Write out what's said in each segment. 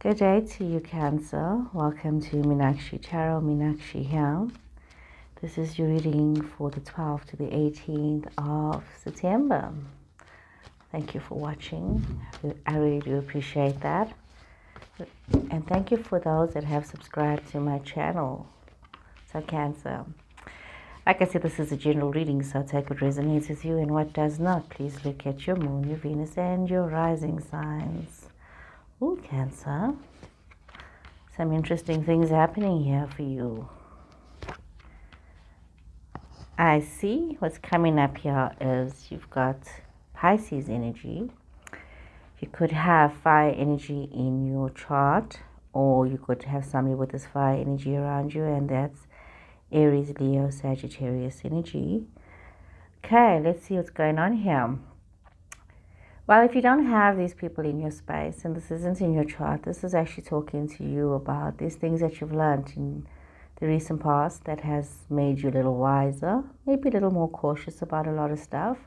Good day to you, Cancer. Welcome to Meenakshi Tarot. Meenakshi here. This is your reading for the 12th to the 18th of September. Thank you for watching. I really do appreciate that. And thank you for those that have subscribed to my channel. So, Cancer, like I said, this is a general reading, so take what resonates with you and what does not. Please look at your moon, your Venus, and your rising signs. Ooh, Cancer. Some interesting things happening here for you. I see what's coming up here is you've got Pisces energy. You could have fire energy in your chart, or you could have somebody with this fire energy around you, and that's Aries, Leo, Sagittarius energy. Okay, let's see what's going on here. Well, if you don't have these people in your space, and this isn't in your chart, this is actually talking to you about these things that you've learned in the recent past that has made you a little wiser, maybe a little more cautious about a lot of stuff.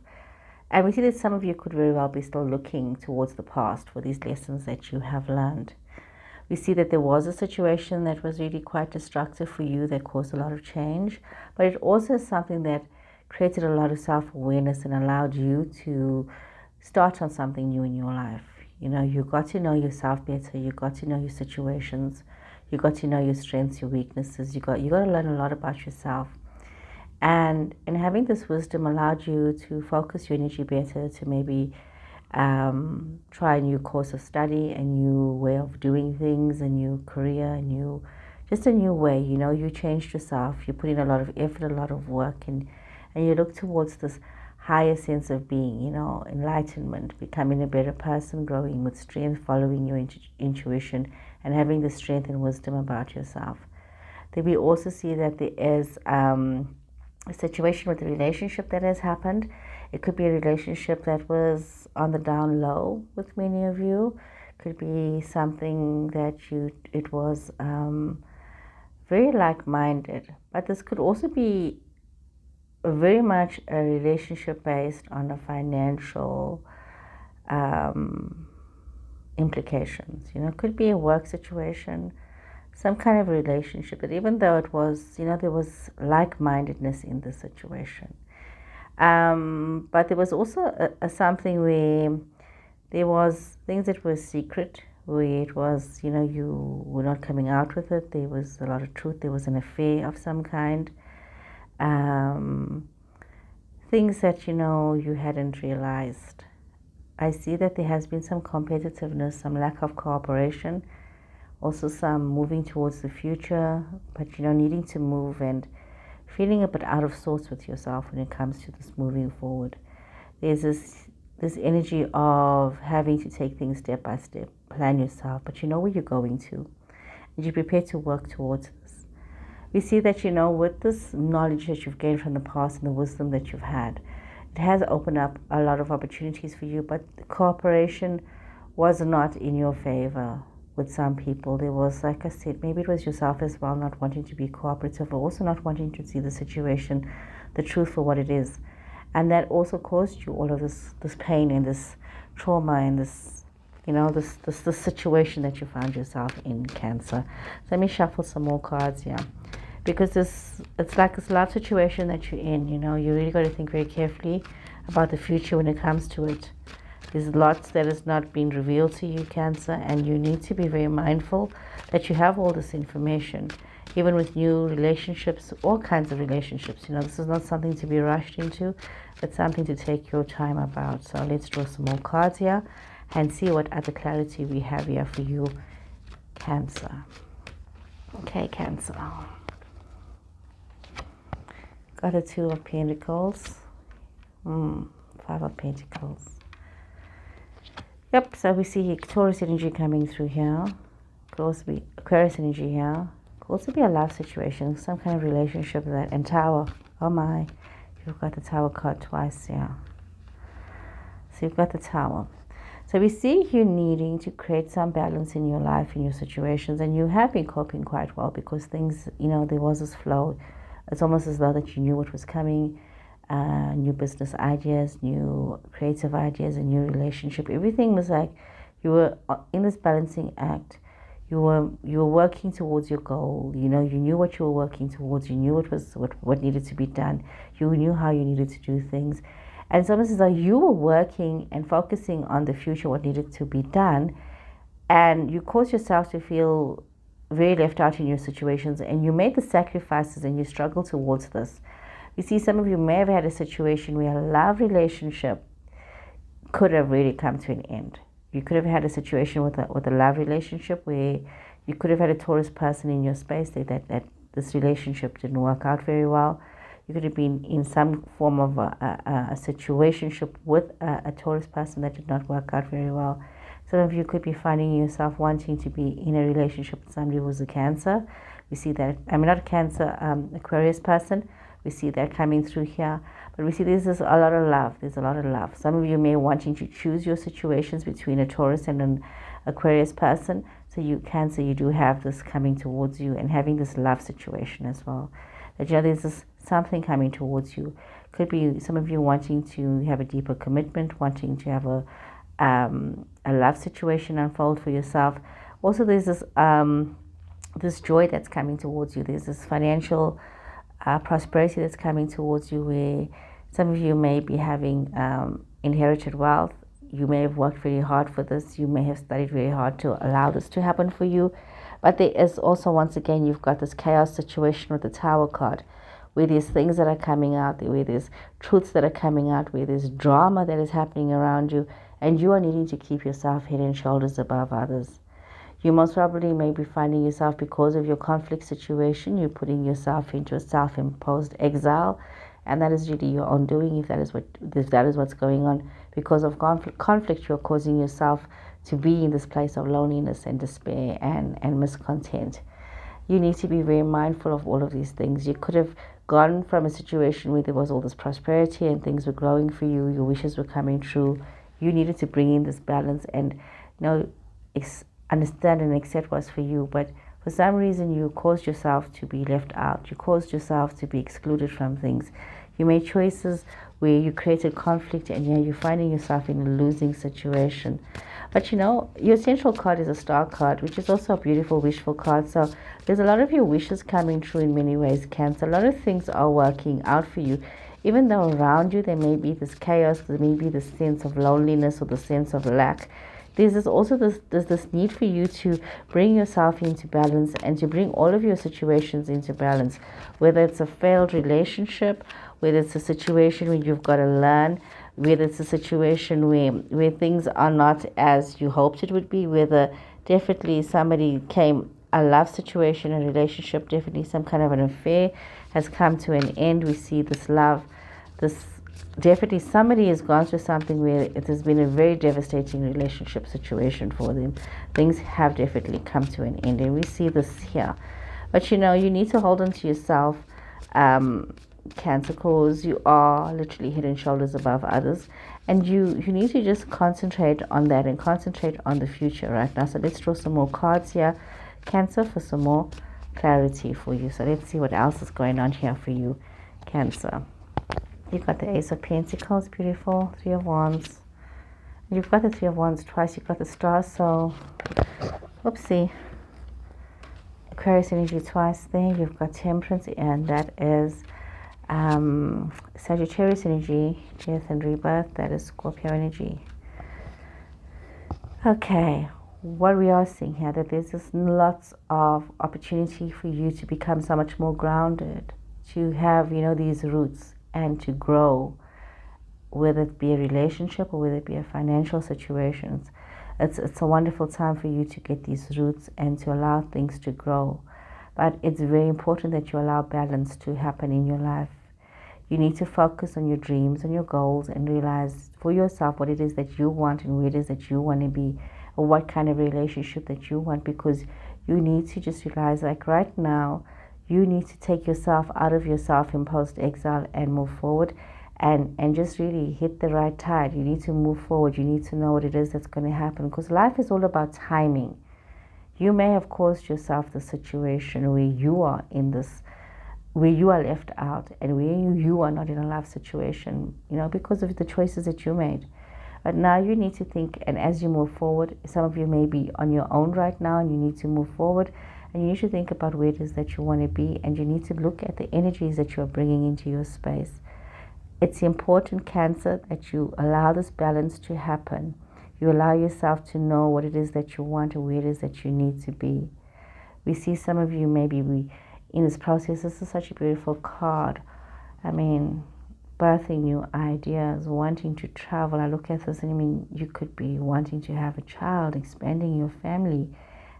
And we see that some of you could very well be still looking towards the past for these lessons that you have learned. We see that there was a situation that was really quite destructive for you that caused a lot of change, but it also is something that created a lot of self-awareness and allowed you to start on something new in your life. You know, you got to know yourself better. You got to know your situations. You got to know your strengths, your weaknesses. You got to learn a lot about yourself. And having this wisdom allowed you to focus your energy better, to maybe try a new course of study, a new way of doing things, a new career, just a new way. You know, you changed yourself. You put in a lot of effort, a lot of work, and you look towards this higher sense of being, you know, enlightenment, becoming a better person, growing with strength, following your intuition, and having the strength and wisdom about yourself. Then we also see that there is a situation with a relationship that has happened. It could be a relationship that was on the down low with many of you. Could be something that it was very like-minded, but this could also be very much a relationship based on the financial implications. You know, it could be a work situation, some kind of relationship, but even though it was, you know, there was like-mindedness in the situation. But there was also something where there was things that were secret, where it was, you know, you were not coming out with it. There was a lot of truth. There was an affair of some kind. Things that, you know, you hadn't realized. I see that there has been some competitiveness, some lack of cooperation, also some moving towards the future, but, you know, needing to move and feeling a bit out of sorts with yourself when it comes to this moving forward. There's this energy of having to take things step by step, plan yourself, but you know where you're going to, and you're prepared to work towards this. We see that, you know, with this knowledge that you've gained from the past and the wisdom that you've had, it has opened up a lot of opportunities for you, but the cooperation was not in your favor with some people. There was, like I said, maybe it was yourself as well, not wanting to be cooperative, or also not wanting to see the situation, the truth for what it is. And that also caused you all of this pain and this trauma and this, you know, this situation that you found yourself in, Cancer. So let me shuffle some more cards here. Because it's like this love situation that you're in, you know, you really got to think very carefully about the future when it comes to it. There's lots that has not been revealed to you, Cancer, and you need to be very mindful that you have all this information, even with new relationships, all kinds of relationships. You know, this is not something to be rushed into, but something to take your time about. So let's draw some more cards here and see what other clarity we have here for you, Cancer. Okay, Cancer. Got a Two of Pentacles, 5 of Pentacles. Yep, so we see Taurus energy coming through here. Could also be Aquarius energy here. Could also be a love situation, some kind of relationship with that. And Tower, oh my, you've got the Tower card twice here. So you've got the Tower. So we see you needing to create some balance in your life, in your situations, and you have been coping quite well because things, you know, there was this flow. It's almost as though that you knew what was coming, new business ideas, new creative ideas, a new relationship. Everything was like you were in this balancing act. you were working towards your goal. You know, you knew what you were working towards. You knew what needed to be done. You knew how you needed to do things. And it's almost as though you were working and focusing on the future, what needed to be done, and you caused yourself to feel very left out in your situations, and you made the sacrifices and you struggled towards this. You see, some of you may have had a situation where a love relationship could have really come to an end. You could have had a situation with a love relationship where you could have had a Taurus person in your space that this relationship didn't work out very well. You could have been in some form of a situationship with a Taurus person that did not work out very well. Some of you could be finding yourself wanting to be in a relationship with somebody who was a Cancer. We see that, not a Cancer, Aquarius person. We see that coming through here. But we see there's a lot of love. There's a lot of love. Some of you may wanting to choose your situations between a Taurus and an Aquarius person. So you, Cancer, you do have this coming towards you and having this love situation as well. That, you know, there's this something coming towards you. Could be some of you wanting to have a deeper commitment, wanting to have a love situation unfold for yourself. Also, there's this this joy that's coming towards you. There's this financial prosperity that's coming towards you, where some of you may be having inherited wealth. You may have worked very hard for this. You may have studied very hard to allow this to happen for you. But there is also, once again, you've got this chaos situation with the Tower card, where there's things that are coming out, where there's truths that are coming out, where there's drama that is happening around you, and you are needing to keep yourself head and shoulders above others. You most probably may be finding yourself, because of your conflict situation, you're putting yourself into a self-imposed exile, and that is really your own doing. If that is what's going on, because of conflict, you're causing yourself to be in this place of loneliness and despair and miscontent. You need to be very mindful of all of these things. You could have gone from a situation where there was all this prosperity and things were growing for you, your wishes were coming true. You needed to bring in this balance and, understand and accept what's for you. But for some reason, you caused yourself to be left out. You caused yourself to be excluded from things. You made choices where you created conflict, and you're finding yourself in a losing situation. But your central card is a star card, which is also a beautiful wishful card. So there's a lot of your wishes coming true in many ways, Cancer. A lot of things are working out for you. Even though around you there may be this chaos, there may be this sense of loneliness or the sense of lack, there's also this need for you to bring yourself into balance and to bring all of your situations into balance. Whether it's a failed relationship, whether it's a situation where you've got to learn, whether it's a situation where things are not as you hoped it would be, whether definitely somebody a love situation, a relationship, definitely some kind of an affair has come to an end. We see this love, definitely somebody has gone through something where it has been a very devastating relationship situation for them. Things have definitely come to an end, and we see this here. But you need to hold on to yourself, Cancer, because you are literally head and shoulders above others, and you need to just concentrate on that and concentrate on the future right now. So let's draw some more cards here, Cancer, for some more clarity for you. So let's see what else is going on here for you, Cancer. You've got the Ace of Pentacles, beautiful, Three of Wands. You've got the Three of Wands twice. You've got the Star, so whoopsie. Aquarius energy twice there. You've got Temperance, and that is Sagittarius energy, death and rebirth. That is Scorpio energy. Okay, what we are seeing here, that there's just lots of opportunity for you to become so much more grounded, to have these roots, and to grow, whether it be a relationship or whether it be a financial situation. It's a wonderful time for you to get these roots and to allow things to grow. But it's very important that you allow balance to happen in your life. You need to focus on your dreams and your goals and realize for yourself what it is that you want and where it is that you want to be, or what kind of relationship that you want, because you need to just realize, like right now, you need to take yourself out of your self-imposed exile and move forward and just really hit the right tide. You need to move forward. You need to know what it is that's going to happen, because life is all about timing. You may have caused yourself the situation where you are where you are left out and where you are not in a love situation, because of the choices that you made. But now you need to think, and as you move forward, some of you may be on your own right now and you need to move forward, and you need to think about where it is that you want to be, and you need to look at the energies that you're bringing into your space. It's important, Cancer, that you allow this balance to happen. You allow yourself to know what it is that you want and where it is that you need to be. We see some of you maybe in this process. This is such a beautiful card. I mean, birthing new ideas, wanting to travel. I look at this and I mean, you could be wanting to have a child, expanding your family,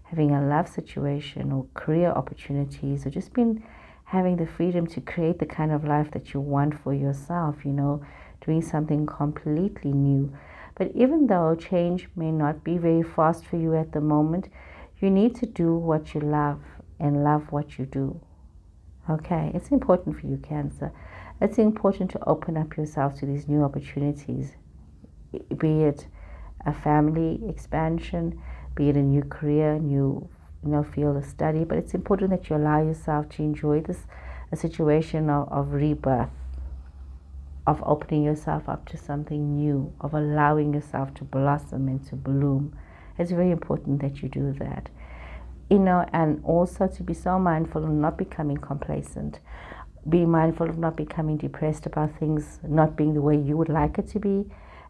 having a love situation or career opportunities, or just been having the freedom to create the kind of life that you want for yourself, you know, doing something completely new. But even though change may not be very fast for you at the moment, you need to do what you love and love what you do. Okay, it's important for you, Cancer. It's important to open up yourself to these new opportunities, be it a family expansion, be it a new career, new field of study. But it's important that you allow yourself to enjoy a situation of rebirth, of opening yourself up to something new, of allowing yourself to blossom and to bloom. It's very important that you do that. And also to be so mindful of not becoming complacent. Be mindful of not becoming depressed about things not being the way you would like it to be,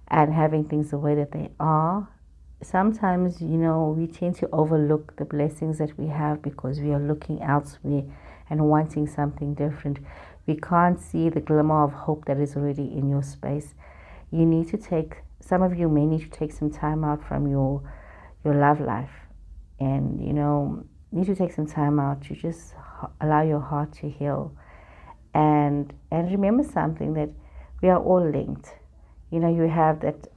and having things the way that they are. Sometimes, we tend to overlook the blessings that we have because we are looking elsewhere and wanting something different. We can't see the glimmer of hope that is already in your space. Some of you may need to take some time out from your love life, and need to take some time out to just allow your heart to heal, and remember something, that we are all linked. You have that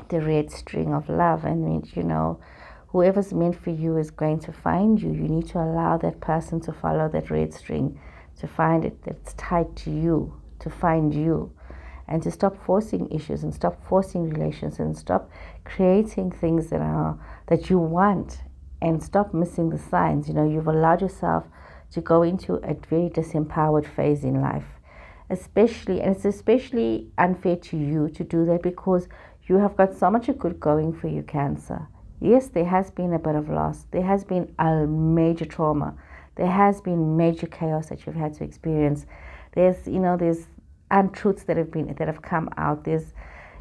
the red string of love, and whoever's meant for you is going to find you. You need to allow that person to follow that red string, to find it, that's tied to you, to find you, and to stop forcing issues and stop forcing relations and stop creating things that you want, and stop missing the signs. You've allowed yourself to go into a very disempowered phase in life, it's especially unfair to you to do that, because you have got so much good going for you, Cancer. Yes, there has been a bit of loss. There has been a major trauma. There has been major chaos that you've had to experience. There's untruths that have come out. There's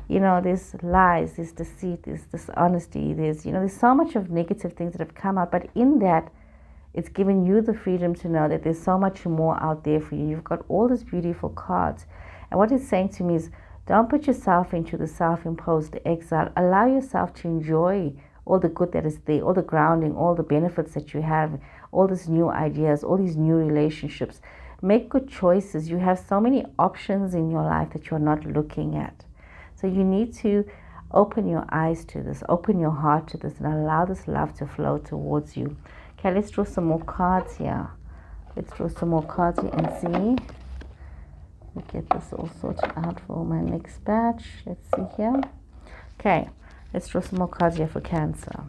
lies, there's deceit, there's dishonesty, there's so much of negative things that have come out. But in that, it's given you the freedom to know that there's so much more out there for you. You've got all these beautiful cards. And what it's saying to me is, don't put yourself into the self-imposed exile. Allow yourself to enjoy all the good that is there, all the grounding, all the benefits that you have, all these new ideas, all these new relationships. Make good choices. You have so many options in your life that you're not looking at. So you need to open your eyes to this, open your heart to this, and allow this love to flow towards you. Okay, let's draw some more cards here. Let's draw some more cards here and see. We'll get this all sorted out for my next batch. Let's see here. Okay, let's draw some more cards here for Cancer.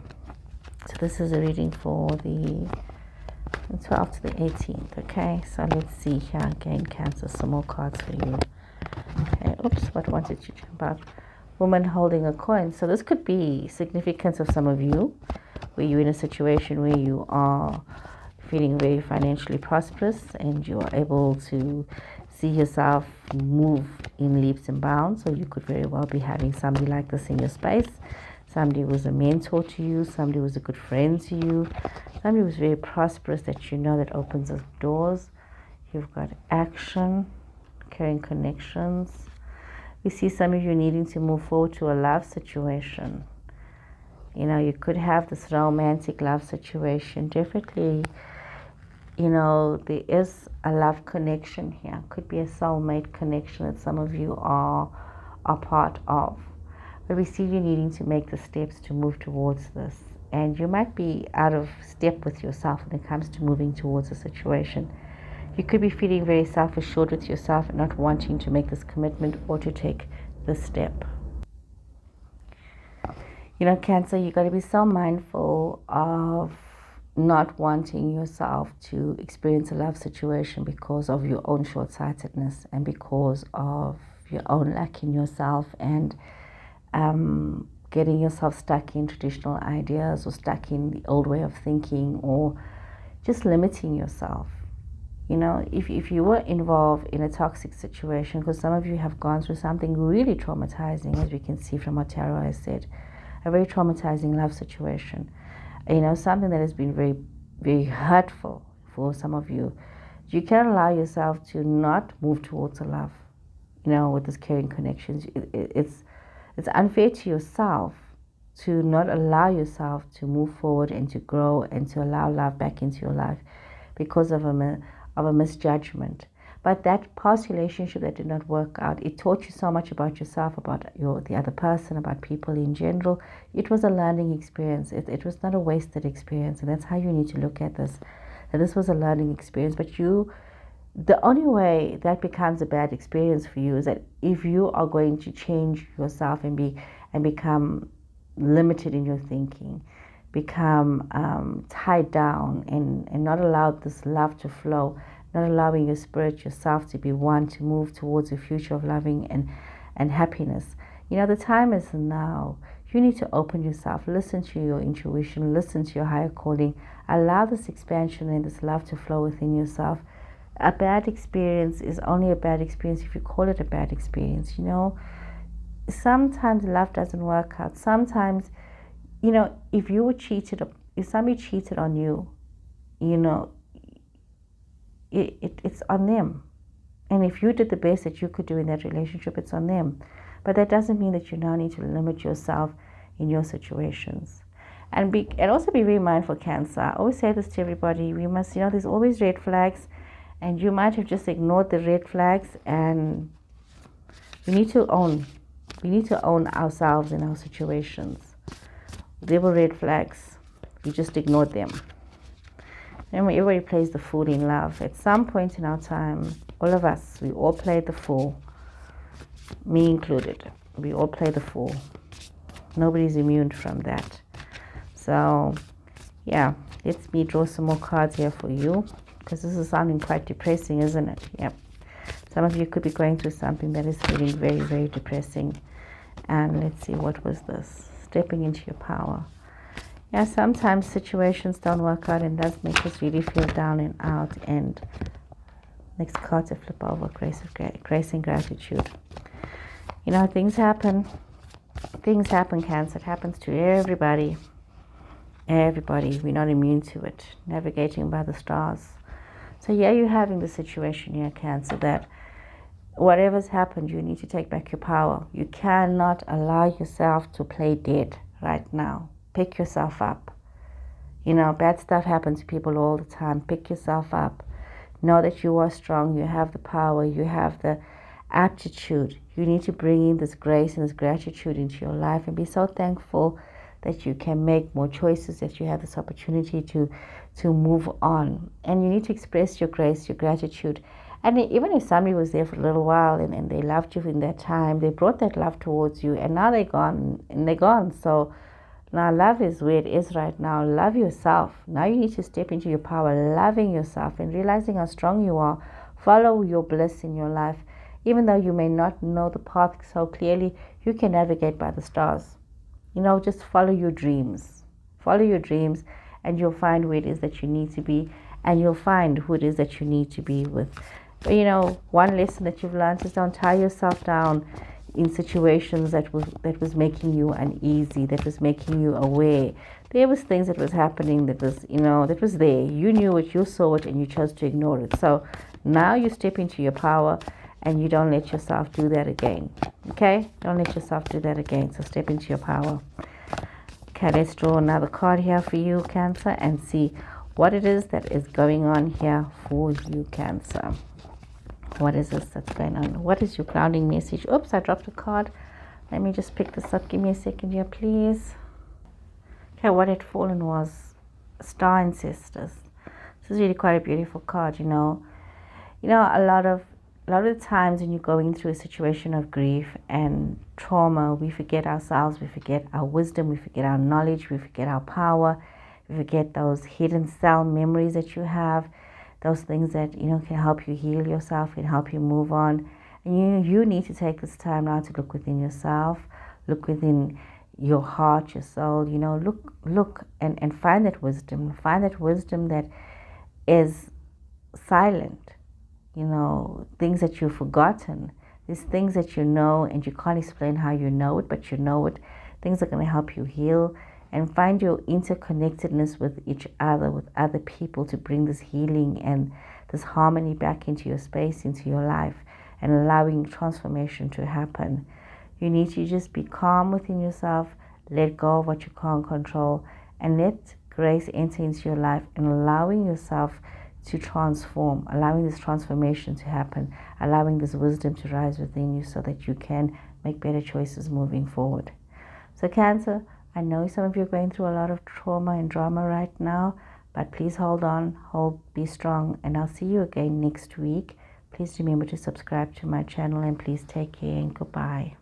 So this is a reading for the 12th to the 18th. Okay, so let's see here again, Cancer, some more cards for you. Okay, oops, what wanted to jump out? Woman holding a coin. So this could be significance of some of you, where you're in a situation where you are feeling very financially prosperous and you are able to see yourself move in leaps and bounds. So you could very well be having somebody like this in your space. Somebody who's a mentor to you, somebody who's a good friend to you, somebody who's very prosperous that that opens up doors. You've got action, caring connections. We see some of you needing to move forward to a love situation. You could have this romantic love situation. Definitely, there is a love connection here. Could be a soulmate connection that some of you are part of. But we see you needing to make the steps to move towards this. And you might be out of step with yourself when it comes to moving towards a situation. You could be feeling very self-assured with yourself and not wanting to make this commitment or to take this step. Cancer, you got to be so mindful of not wanting yourself to experience a love situation because of your own short-sightedness and because of your own lack in yourself and getting yourself stuck in traditional ideas or stuck in the old way of thinking, or just limiting yourself. You know, if you were involved in a toxic situation, because some of you have gone through something really traumatizing, as we can see from what Tarot has said, a very traumatizing love situation, you know, something that has been very, very hurtful for some of you, you can't allow yourself to not move towards a love, you know, with this caring connections. It's unfair to yourself to not allow yourself to move forward and to grow and to allow love back into your life because of a misjudgment. But that past relationship that did not work out, it taught you so much about yourself, about the other person, about people in general. It was a learning experience. It was not a wasted experience, and that's how you need to look at this. That this was a learning experience, but the only way that becomes a bad experience for you is that if you are going to change yourself and become limited in your thinking, become tied down, and not allow this love to flow, not allowing your spirit, yourself, to be one, to move towards a future of loving and happiness. You know, the time is now. You need to open yourself, listen to your intuition, listen to your higher calling, allow this expansion and this love to flow within yourself. A bad experience is only a bad experience if you call it a bad experience. You know, sometimes love doesn't work out. Sometimes, you know, if somebody cheated on you, you know, it's on them. And if you did the best that you could do in that relationship, it's on them. But that doesn't mean that you now need to limit yourself in your situations. And also be very mindful, Cancer. I always say this to everybody. We must, you know, there's always red flags, and you might have just ignored the red flags, and we need to own ourselves in our situations. There were red flags. We just ignored them. And everybody plays the fool in love. At some point in our time, all of us, we all played the fool. Me included. We all play the fool. Nobody's immune from that. So, yeah, let me draw some more cards here for you, because this is sounding quite depressing, isn't it? Yep. Some of you could be going through something that is feeling very, very depressing. And let's see, what was this? Stepping into your power. Yeah, sometimes situations don't work out, and does make us really feel down and out. And next card to flip over, grace and gratitude. You know, things happen. Things happen, Cancer. It happens to everybody. Everybody. We're not immune to it. Navigating by the stars. So yeah, you're having the situation here, Cancer, that whatever's happened, you need to take back your power. You cannot allow yourself to play dead right now. Pick yourself up. You know, bad stuff happens to people all the time. Pick yourself up. Know that you are strong. You have the power. You have the aptitude. You need to bring in this grace and this gratitude into your life, and be so thankful that you can make more choices, that you have this opportunity to move on. And you need to express your grace, your gratitude. And even if somebody was there for a little while and they loved you in that time, they brought that love towards you, and now they're gone. So now love is where it is right now. Love yourself. Now you need to step into your power, loving yourself and realizing how strong you are. Follow your bliss in your life. Even though you may not know the path so clearly, you can navigate by the stars. You know, just follow your dreams. Follow your dreams, and you'll find where it is that you need to be, and you'll find who it is that you need to be with. But, you know, one lesson that you've learned is don't tie yourself down in situations that was making you uneasy, that was making you aware. There was things that was happening that was, you know, that was there. You knew it, you saw it, and you chose to ignore it. So now you step into your power, and you don't let yourself do that again. Okay? Don't let yourself do that again. So step into your power. Okay, let's draw another card here for you, Cancer, and see what it is that is going on here for you, Cancer. What is this that's going on? What is your grounding message? Oops, I dropped a card. Let me just pick this up. Give me a second here, please. Okay, what had fallen was Star Ancestors. This is really quite a beautiful card, you know. You know, a lot of the times when you're going through a situation of grief and trauma, we forget ourselves, we forget our wisdom, we forget our knowledge, we forget our power, we forget those hidden cell memories that you have, those things that, you know, can help you heal yourself, can help you move on. And you need to take this time now to look within yourself, look within your heart, your soul, you know, look and find that wisdom. Find that wisdom that is silent, you know, things that you've forgotten. These things that you know and you can't explain how you know it, but you know it. Things are going to help you heal and find your interconnectedness with each other, with other people, to bring this healing and this harmony back into your space, into your life, and allowing transformation to happen. You need to just be calm within yourself, let go of what you can't control, and let grace enter into your life, and allowing yourself to transform, allowing this transformation to happen, allowing this wisdom to rise within you so that you can make better choices moving forward. So Cancer, I know some of you are going through a lot of trauma and drama right now, but please hold on, be strong, and I'll see you again next week. Please remember to subscribe to my channel, and please take care and goodbye.